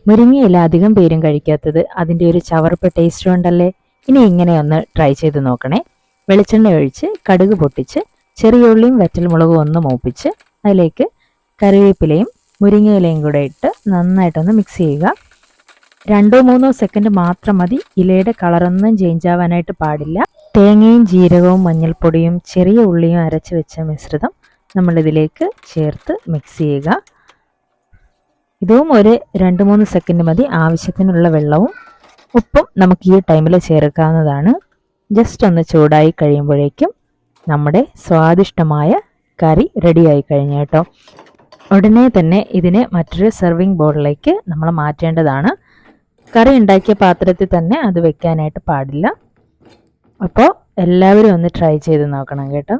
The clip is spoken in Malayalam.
മുരിങ്ങയില അധികം പേരും കഴിക്കാത്തത് അതിൻ്റെ ഒരു ചവർപ്പ് ടേസ്റ്റ് കൊണ്ടല്ലേ. ഇനി ഇങ്ങനെ ഒന്ന് ട്രൈ ചെയ്ത് നോക്കണേ. വെളിച്ചെണ്ണ ഒഴിച്ച് കടുക് പൊട്ടിച്ച് ചെറിയ ഉള്ളിയും വറ്റൽമുളകും ഒന്ന് മൂപ്പിച്ച് അതിലേക്ക് കറിവേപ്പിലയും മുരിങ്ങയിലയും കൂടെ ഇട്ട് നന്നായിട്ടൊന്ന് മിക്സ് ചെയ്യുക. 2-3 സെക്കൻഡ് മാത്രം മതി. ഇലയുടെ കളറൊന്നും ചേഞ്ച് ആവാനായിട്ട് പാടില്ല. തേങ്ങയും ജീരകവും മഞ്ഞൾപ്പൊടിയും ചെറിയ ഉള്ളിയും അരച്ച് വെച്ച മിശ്രിതം നമ്മളിതിലേക്ക് ചേർത്ത് മിക്സ് ചെയ്യുക. ഇതും ഒരു 2-3 സെക്കൻഡ് മതി. ആവശ്യത്തിനുള്ള വെള്ളവും ഉപ്പും നമുക്ക് ഈ ടൈമിൽ ചേർക്കാവുന്നതാണ്. ജസ്റ്റ് ഒന്ന് ചൂടായി കഴിയുമ്പോഴേക്കും നമ്മുടെ സ്വാദിഷ്ടമായ കറി റെഡിയായി കഴിഞ്ഞു കേട്ടോ. ഉടനെ തന്നെ ഇതിനെ മറ്റൊരു സെർവിങ് ബോളിലേക്ക് നമ്മൾ മാറ്റേണ്ടതാണ്. കറി ഉണ്ടാക്കിയ പാത്രത്തിൽ തന്നെ അത് വെക്കാനായിട്ട് പാടില്ല. അപ്പോൾ എല്ലാവരും ഒന്ന് ട്രൈ ചെയ്ത് നോക്കണം കേട്ടോ.